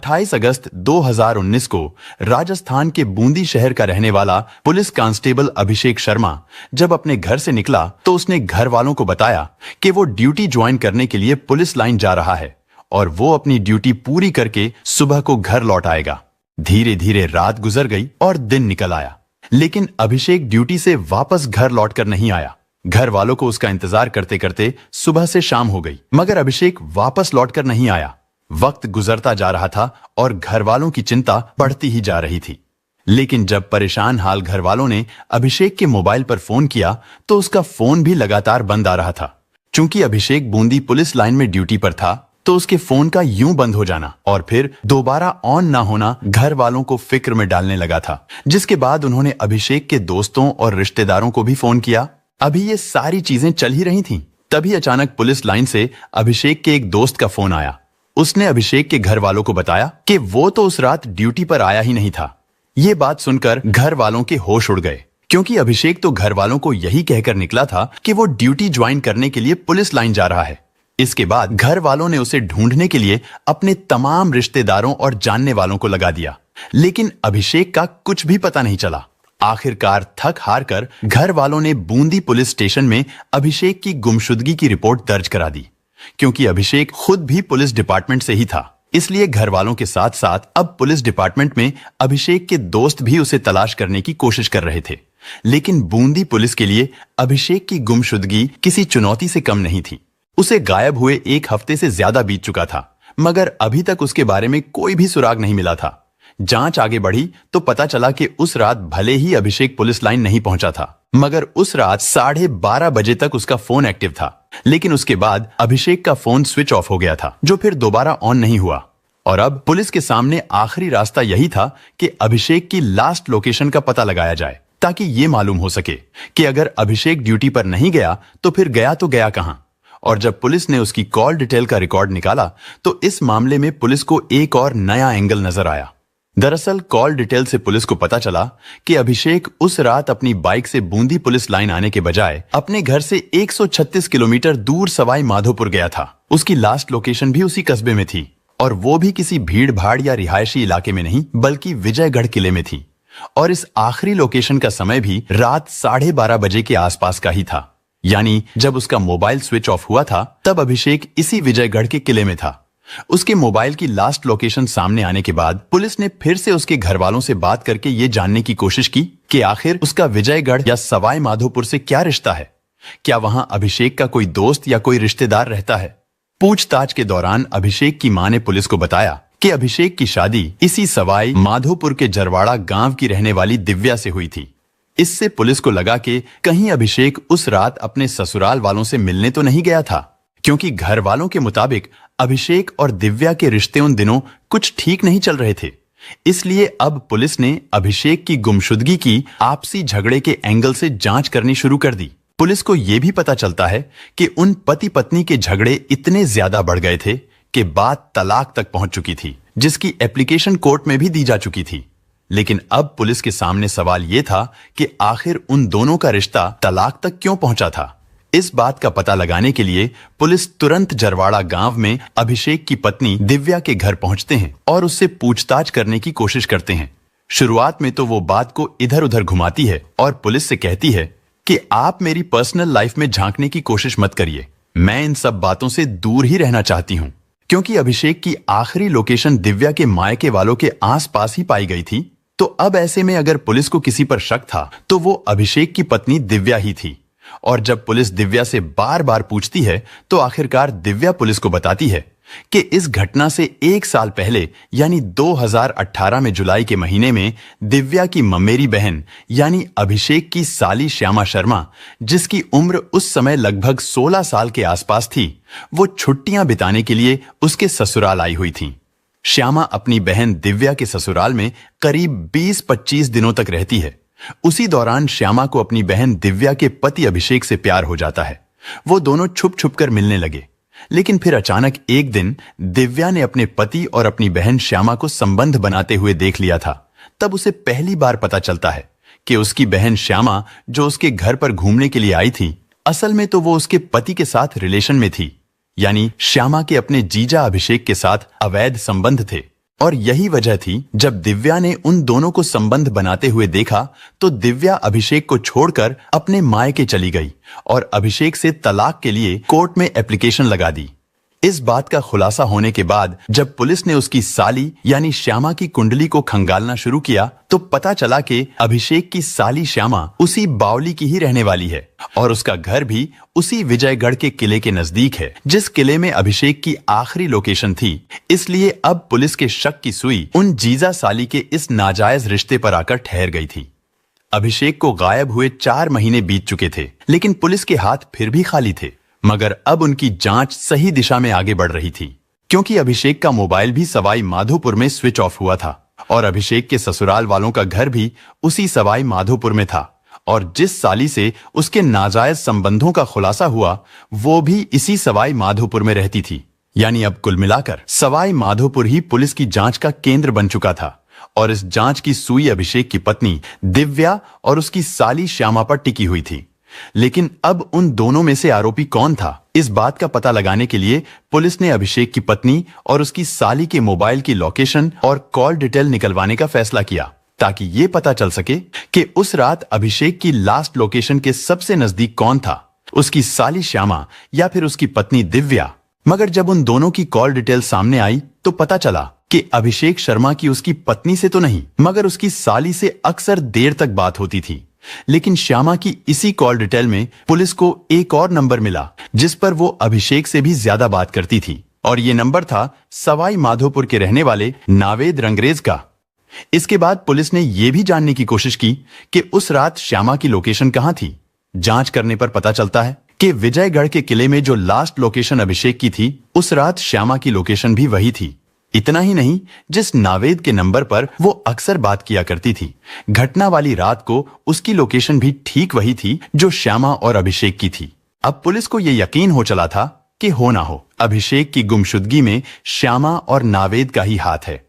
28 अगस्त 2019 को राजस्थान के बूंदी शहर का रहने वाला पुलिस कांस्टेबल अभिषेक शर्मा जब अपने घर से निकला तो उसने घर वालों को बताया कि वो ड्यूटी ज्वाइन करने के लिए पुलिस लाइन जा रहा है और वो अपनी ड्यूटी पूरी करके सुबह को घर लौट आएगा। धीरे धीरे रात गुजर गई और दिन निकल आया, लेकिन अभिषेक ड्यूटी से वापस घर लौटकर नहीं आया। घर वालों को उसका इंतजार करते करते सुबह से शाम हो गई, मगर अभिषेक वापस लौटकर नहीं आया। वक्त गुजरता जा रहा था और घर वालों की चिंता बढ़ती ही जा रही थी। लेकिन जब परेशान हाल घर वालों ने अभिषेक के मोबाइल पर फोन किया तो उसका फोन भी लगातार बंद आ रहा था। चूंकि अभिषेक बूंदी पुलिस लाइन में ड्यूटी पर था तो उसके फोन का यूं बंद हो जाना और फिर दोबारा ऑन ना होना घर वालों को फिक्र में डालने लगा था। जिसके बाद उन्होंने अभिषेक के दोस्तों और रिश्तेदारों को भी फोन किया। अभी ये सारी चीजें चल ही रही थीं, तभी अचानक पुलिस लाइन से अभिषेक के एक दोस्त का फोन आया। उसने अभिषेक के घर वालों को बताया कि वो तो उस रात ड्यूटी पर आया ही नहीं था। ये बात सुनकर घर वालों के होश उड़ गए, क्योंकि अभिषेक तो घर वालों को यही कहकर निकला था कि वो ड्यूटी ज्वाइन करने के लिए पुलिस लाइन जा रहा है। इसके बाद घर वालों ने उसे ढूंढने के लिए अपने तमाम रिश्तेदारों और जानने वालों को लगा दिया, लेकिन अभिषेक का कुछ भी पता नहीं चला। आखिरकार थक हार कर घर वालों ने बूंदी पुलिस स्टेशन में अभिषेक की गुमशुदगी की रिपोर्ट दर्ज करा दी। क्योंकि अभिषेक खुद भी पुलिस डिपार्टमेंट से ही था, इसलिए घर वालों के साथ साथ अब पुलिस डिपार्टमेंट में अभिषेक के दोस्त भी उसे तलाश करने की कोशिश कर रहे थे। लेकिन बूंदी पुलिस के लिए अभिषेक की गुमशुदगी किसी चुनौती से कम नहीं थी। उसे गायब हुए 1 हफ्ते से ज्यादा बीत चुका था, मगर अभी तक उसके बारे में कोई भी सुराग नहीं मिला था। जांच आगे बढ़ी तो पता चला कि उस रात भले ही अभिषेक पुलिस लाइन नहीं पहुंचा था, मगर उस रात 12:30 बजे तक उसका फोन एक्टिव था। लेकिन उसके बाद अभिषेक का फोन स्विच ऑफ हो गया था, जो फिर दोबारा ऑन नहीं हुआ। और अब पुलिस के सामने आखिरी रास्ता यही था कि अभिषेक की लास्ट लोकेशन का पता लगाया जाए, ताकि ये मालूम हो सके कि अगर अभिषेक ड्यूटी पर नहीं गया तो फिर गया तो गया कहां। और जब पुलिस ने उसकी कॉल डिटेल का रिकॉर्ड निकाला तो इस मामले में पुलिस को एक और नया एंगल नजर आया। दरअसल कॉल डिटेल से पुलिस को पता चला कि अभिषेक उस रात अपनी बाइक से बूंदी पुलिस लाइन आने के बजाय अपने घर से 136 किलोमीटर दूर सवाई माधोपुर गया था। उसकी लास्ट लोकेशन भी उसी कस्बे में थी, और वो भी किसी भीड़ भाड़ या रिहायशी इलाके में नहीं, बल्कि विजयगढ़ किले में थी। और इस आखिरी लोकेशन का समय भी रात 12:30 बजे के आसपास का ही था। यानी जब उसका मोबाइल स्विच ऑफ हुआ था तब अभिषेक इसी विजयगढ़ के किले में था। उसके मोबाइल की लास्ट लोकेशन सामने आने के बाद पुलिस ने फिर से उसके घर वालों से बात करके ये जानने की कोशिश की कि आखिर उसका विजयगढ़ या सवाई माधोपुर से क्या रिश्ता है। क्या वहां अभिषेक का कोई दोस्त या कोई रिश्तेदार रहता है? पूछताछ के दौरान अभिषेक की मां ने पुलिस को बताया कि अभिषेक की शादी इसी सवाई माधोपुर के जरवाड़ा गांव की रहने वाली दिव्या से हुई थी। इससे पुलिस को लगा कि कहीं अभिषेक उस रात अपने ससुराल वालों से मिलने तो नहीं गया था, क्योंकि घर वालों के मुताबिक अभिषेक और दिव्या के रिश्ते उन दिनों कुछ ठीक नहीं चल रहे थे। इसलिए अब पुलिस ने अभिषेक की गुमशुदगी की आपसी झगड़े के एंगल से जांच करनी शुरू कर दी। पुलिस को यह भी पता चलता है कि उन पति पत्नी के झगड़े इतने ज्यादा बढ़ गए थे कि बात तलाक तक पहुंच चुकी थी, जिसकी एप्लीकेशन कोर्ट में भी दी जा चुकी थी। लेकिन अब पुलिस के सामने सवाल यह था कि आखिर उन दोनों का रिश्ता तलाक तक क्यों पहुंचा था। इस बात का पता लगाने के लिए पुलिस तुरंत जरवाड़ा गांव में अभिषेक की पत्नी दिव्या के घर पहुंचते हैं और उससे पूछताछ करने की कोशिश करते हैं। शुरुआत में तो वो बात को इधर उधर घुमाती है और पुलिस से कहती है कि आप मेरी पर्सनल लाइफ में झांकने की कोशिश मत करिए, मैं इन सब बातों से दूर ही रहना चाहती हूँ। क्योंकि अभिषेक की आखिरी लोकेशन दिव्या के मायके वालों के आसपास ही पाई गई थी, तो अब ऐसे में अगर पुलिस को किसी पर शक था तो वो अभिषेक की पत्नी दिव्या ही थी। और जब पुलिस दिव्या से बार बार पूछती है तो आखिरकार दिव्या पुलिस को बताती है कि इस घटना से 1 साल पहले यानी 2018 में जुलाई के महीने में दिव्या की ममेरी बहन यानी अभिषेक की साली श्यामा शर्मा, जिसकी उम्र उस समय लगभग 16 साल के आसपास थी, वो छुट्टियां बिताने के लिए उसके ससुराल आई हुई थी। श्यामा अपनी बहन दिव्या के ससुराल में करीब 20-25 दिनों तक रहती है। उसी दौरान श्यामा को अपनी बहन दिव्या के पति अभिषेक से प्यार हो जाता है। वो दोनों छुप छुप कर मिलने लगे। लेकिन फिर अचानक एक दिन दिव्या ने अपने पति और अपनी बहन श्यामा को संबंध बनाते हुए देख लिया था। तब उसे पहली बार पता चलता है कि उसकी बहन श्यामा जो उसके घर पर घूमने के लिए आई थी, असल में तो वो उसके पति के साथ रिलेशन में थी। यानी श्यामा के अपने जीजा अभिषेक के साथ अवैध संबंध थे। और यही वजह थी जब दिव्या ने उन दोनों को संबंध बनाते हुए देखा तो दिव्या अभिषेक को छोड़कर अपने मायके चली गई और अभिषेक से तलाक के लिए कोर्ट में एप्लीकेशन लगा दी। इस बात का खुलासा होने के बाद जब पुलिस ने उसकी साली यानी श्यामा की कुंडली को खंगालना शुरू किया तो पता चला कि अभिषेक की साली श्यामा उसी बावली की ही रहने वाली है और उसका घर भी उसी विजयगढ़ के किले के नजदीक है जिस किले में अभिषेक की आखिरी लोकेशन थी। इसलिए अब पुलिस के शक की सुई उन जीजा साली के इस नाजायज रिश्ते पर आकर ठहर गई थी। अभिषेक को गायब हुए 4 महीने बीत चुके थे लेकिन पुलिस के हाथ फिर भी खाली थे। मगर अब उनकी जांच सही दिशा में आगे बढ़ रही थी क्योंकि अभिषेक का मोबाइल भी सवाई माधोपुर में स्विच ऑफ हुआ था और अभिषेक के ससुराल वालों का घर भी उसी सवाई माधोपुर में था और जिस साली से उसके नाजायज संबंधों का खुलासा हुआ वो भी इसी सवाई माधोपुर में रहती थी। यानी अब कुल मिलाकर सवाई माधोपुर ही पुलिस की जांच का केंद्र बन चुका था और इस जांच की सुई अभिषेक की पत्नी दिव्या और उसकी साली श्यामा पर टिकी हुई थी। लेकिन अब उन दोनों में से आरोपी कौन था, इस बात का पता लगाने के लिए पुलिस ने अभिषेक की पत्नी और उसकी साली के मोबाइल की लोकेशन और कॉल डिटेल निकलवाने का फैसला किया ताकि ये पता चल सके कि उस रात अभिषेक की लास्ट लोकेशन के सबसे नजदीक कौन था, उसकी साली श्यामा या फिर उसकी पत्नी दिव्या। मगर जब उन दोनों की कॉल डिटेल सामने आई तो पता चला कि अभिषेक शर्मा की उसकी पत्नी से तो नहीं मगर उसकी साली से अक्सर देर तक बात होती थी। लेकिन श्यामा की इसी कॉल डिटेल में पुलिस को एक और नंबर मिला जिस पर वो अभिषेक से भी ज्यादा बात करती थी और ये नंबर था सवाई माधोपुर के रहने वाले नावेद रंगरेज का। इसके बाद पुलिस ने यह भी जानने की कोशिश की कि उस रात श्यामा की लोकेशन कहां थी। जांच करने पर पता चलता है कि विजयगढ़ के किले में जो लास्ट लोकेशन अभिषेक की थी उस रात श्यामा की लोकेशन भी वही थी। इतना ही नहीं, जिस नावेद के नंबर पर वो अक्सर बात किया करती थी, घटना वाली रात को उसकी लोकेशन भी ठीक वही थी जो श्यामा और अभिषेक की थी। अब पुलिस को यह यकीन हो चला था कि हो ना हो अभिषेक की गुमशुदगी में श्यामा और नावेद का ही हाथ है।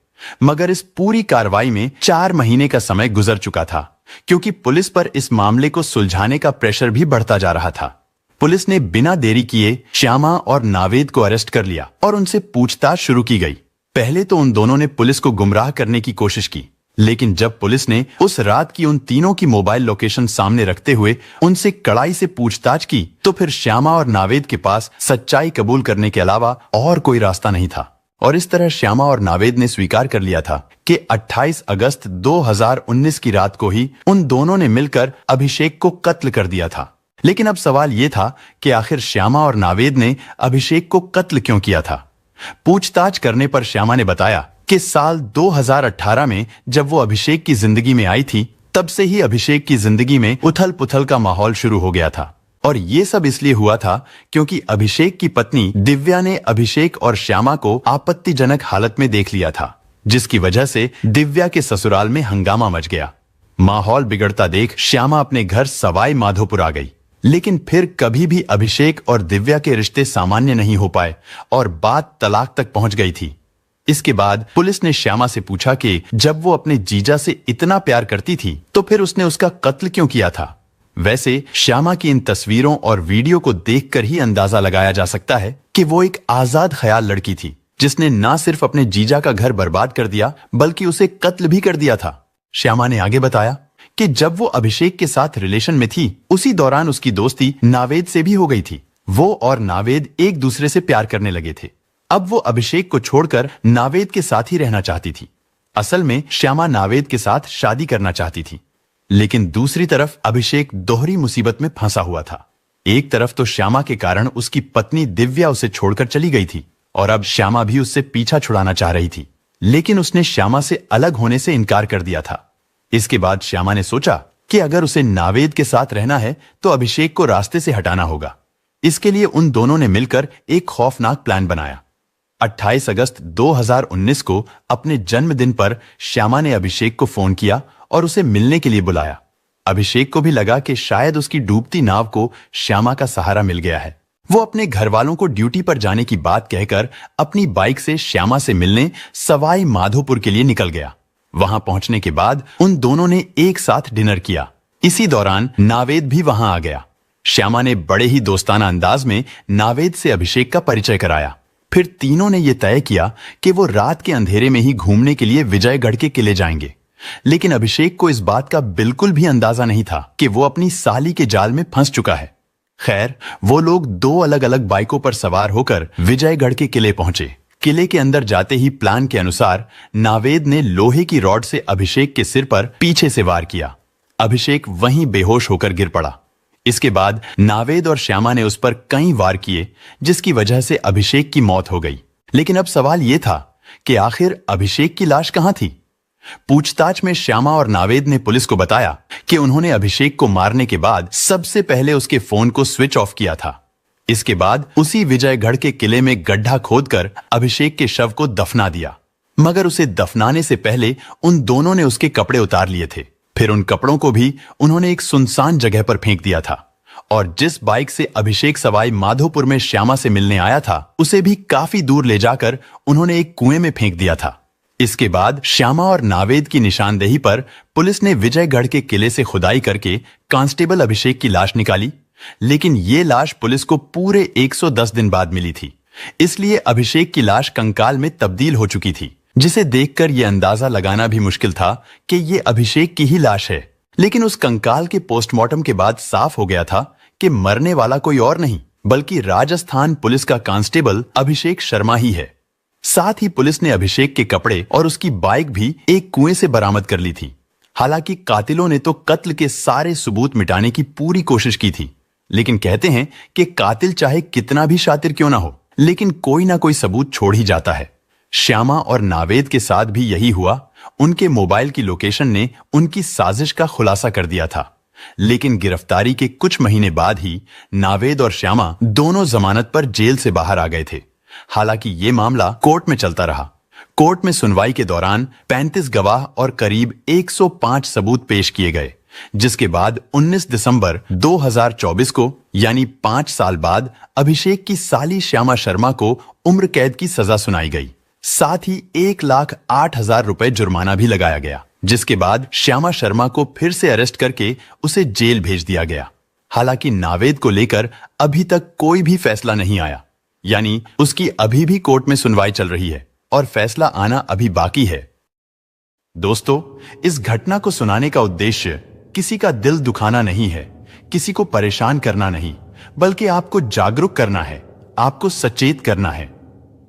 मगर इस पूरी कार्रवाई में 4 महीने का समय गुजर चुका था क्योंकि पुलिस पर इस मामले को सुलझाने का प्रेशर भी बढ़ता जा रहा था। पुलिस ने बिना देरी किए श्यामा और नावेद को अरेस्ट कर लिया और उनसे पूछताछ शुरू की गई। पहले तो उन दोनों ने पुलिस को गुमराह करने की कोशिश की, लेकिन जब पुलिस ने उस रात की उन तीनों की मोबाइल लोकेशन सामने रखते हुए उनसे कड़ाई से पूछताछ की तो फिर श्यामा और नावेद के पास सच्चाई कबूल करने के अलावा और कोई रास्ता नहीं था। और इस तरह श्यामा और नावेद ने स्वीकार कर लिया था कि 28 अगस्त 2019 की रात को ही उन दोनों ने मिलकर अभिषेक को कत्ल कर दिया था। लेकिन अब सवाल यह था कि आखिर श्यामा और नावेद ने अभिषेक को कत्ल क्यों किया था। पूछताछ करने पर श्यामा ने बताया कि साल 2018 में जब वो अभिषेक की जिंदगी में आई थी तब से ही अभिषेक की जिंदगी में उथल पुथल का माहौल शुरू हो गया था और ये सब इसलिए हुआ था क्योंकि अभिषेक की पत्नी दिव्या ने अभिषेक और श्यामा को आपत्तिजनक हालत में देख लिया था, जिसकी वजह से दिव्या के ससुराल में हंगामा मच गया। माहौल बिगड़ता देख श्यामा अपने घर सवाई माधोपुर आ गई, लेकिन फिर कभी भी अभिषेक और दिव्या के रिश्ते सामान्य नहीं हो पाए और बात तलाक तक पहुंच गई थी। इसके बाद पुलिस ने श्यामा से पूछा कि जब वो अपने जीजा से इतना प्यार करती थी तो फिर उसने उसका कत्ल क्यों किया था। वैसे श्यामा की इन तस्वीरों और वीडियो को देखकर ही अंदाजा लगाया जा सकता है कि वो एक आजाद ख्याल लड़की थी जिसने ना सिर्फ अपने जीजा का घर बर्बाद कर दिया बल्कि उसे कत्ल भी कर दिया था। श्यामा ने आगे बताया कि जब वो अभिषेक के साथ रिलेशन में थी उसी दौरान उसकी दोस्ती नावेद से भी हो गई थी। वो और नावेद एक दूसरे से प्यार करने लगे थे। अब वो अभिषेक को छोड़कर नावेद के साथ ही रहना चाहती थी। असल में श्यामा नावेद के साथ शादी करना चाहती थी, लेकिन दूसरी तरफ अभिषेक दोहरी मुसीबत में फंसा हुआ था। एक तरफ तो श्यामा के कारण उसकी पत्नी दिव्या उसे छोड़कर चली गई थी और अब श्यामा भी उससे पीछा छुड़ाना चाह रही थी, लेकिन उसने श्यामा से अलग होने से इनकार कर दिया था। इसके बाद श्यामा ने सोचा कि अगर उसे नावेद के साथ रहना है तो अभिषेक को रास्ते से हटाना होगा। इसके लिए उन दोनों ने मिलकर एक खौफनाक प्लान बनाया। 28 अगस्त 2019 को अपने जन्मदिन पर श्यामा ने अभिषेक को फोन किया और उसे मिलने के लिए बुलाया। अभिषेक को भी लगा कि शायद उसकी डूबती नाव को श्यामा का सहारा मिल गया है। वो अपने घर वालों को ड्यूटी पर जाने की बात कहकर अपनी बाइक से श्यामा से मिलने सवाई माधोपुर के लिए निकल गया। वहां पहुंचने के बाद उन दोनों ने एक साथ डिनर किया। इसी दौरान नावेद भी वहां आ गया। श्यामा ने बड़े ही दोस्ताना अंदाज में नावेद से अभिषेक का परिचय कराया। फिर तीनों ने यह तय किया कि वो रात के अंधेरे में ही घूमने के लिए विजयगढ़ के किले जाएंगे। लेकिन अभिषेक को इस बात का बिल्कुल भी अंदाजा नहीं था कि वो अपनी साली के जाल में फंस चुका है। खैर, वो लोग दो अलग अलग बाइकों पर सवार होकर विजयगढ़ के किले पहुंचे। किले के अंदर जाते ही प्लान के अनुसार नावेद ने लोहे की रॉड से अभिषेक के सिर पर पीछे से वार किया। अभिषेक वहीं बेहोश होकर गिर पड़ा। इसके बाद नावेद और श्यामा ने उस पर कई वार किए, जिसकी वजह से अभिषेक की मौत हो गई। लेकिन अब सवाल यह था कि आखिर अभिषेक की लाश कहां थी? पूछताछ में श्यामा और नावेद ने पुलिस को बताया कि उन्होंने अभिषेक को मारने के बाद सबसे पहले उसके फोन को स्विच ऑफ किया था। इसके बाद उसी विजयगढ़ के किले में गड्ढा खोदकर अभिषेक के शव को दफना दिया। मगर उसे दफनाने से पहले उन दोनों ने उसके कपड़े उतार लिए थे। फिर उन कपड़ों को भी उन्होंने एक सुनसान जगह पर फेंक दिया था और जिस बाइक से अभिषेक सवाई माधोपुर में श्यामा से मिलने आया था, उसे भी काफी दूर ले जाकर उन्होंने एक कुएं में फेंक दिया था। इसके बाद श्यामा और नावेद की निशानदेही पर पुलिस ने विजयगढ़ के किले से खुदाई करके कांस्टेबल अभिषेक की लाश निकाली। लेकिन ये लाश पुलिस को पूरे 110 दिन बाद मिली थी। इसलिए अभिषेक की लाश कंकाल में तब्दील हो चुकी थी, जिसे देखकर यह अंदाजा लगाना भी मुश्किल था कि यह अभिषेक की ही लाश है। लेकिन उस कंकाल के पोस्टमार्टम के बाद साफ हो गया था कि मरने वाला कोई और नहीं बल्कि राजस्थान पुलिस का कांस्टेबल अभिषेक शर्मा ही है। साथ ही पुलिस ने अभिषेक के कपड़े और उसकी बाइक भी एक कुएं से बरामद कर ली थी। हालांकि कातिलों ने तो कत्ल के सारे सबूत मिटाने की पूरी कोशिश की थी, लेकिन कहते हैं कि कातिल चाहे कितना भी शातिर क्यों ना हो, लेकिन कोई ना कोई सबूत छोड़ ही जाता है। श्यामा और नावेद के साथ भी यही हुआ। उनके मोबाइल की लोकेशन ने उनकी साजिश का खुलासा कर दिया था। लेकिन गिरफ्तारी के कुछ महीने बाद ही नावेद और श्यामा दोनों जमानत पर जेल से बाहर आ गए थे। हालांकि ये मामला कोर्ट में चलता रहा। कोर्ट में सुनवाई के दौरान 35 गवाह और करीब 105 सबूत पेश किए गए, जिसके बाद 19 दिसंबर 2024 को यानी 5 साल बाद अभिषेक की साली श्यामा शर्मा को उम्र कैद की सजा सुनाई गई। साथ ही 1,08,000 रुपए जुर्माना भी लगाया गया, जिसके बाद श्यामा शर्मा को फिर से अरेस्ट करके उसे जेल भेज दिया गया। हालांकि नावेद को लेकर अभी तक कोई भी फैसला नहीं आया, यानी उसकी अभी भी कोर्ट में सुनवाई चल रही है और फैसला आना अभी बाकी है। दोस्तों, इस घटना को सुनाने का उद्देश्य किसी का दिल दुखाना नहीं है, किसी को परेशान करना नहीं, बल्कि आपको जागरूक करना है, आपको सचेत करना है।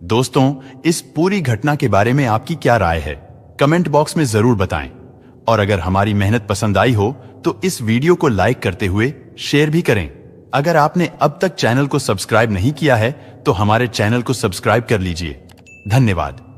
दोस्तों, इस पूरी घटना के बारे में आपकी क्या राय है? कमेंट बॉक्स में जरूर बताएं। और अगर हमारी मेहनत पसंद आई हो तो इस वीडियो को लाइक करते हुए शेयर भी करें। अगर आपने अब तक चैनल को सब्सक्राइब नहीं किया है तो हमारे चैनल को सब्सक्राइब कर लीजिए। धन्यवाद।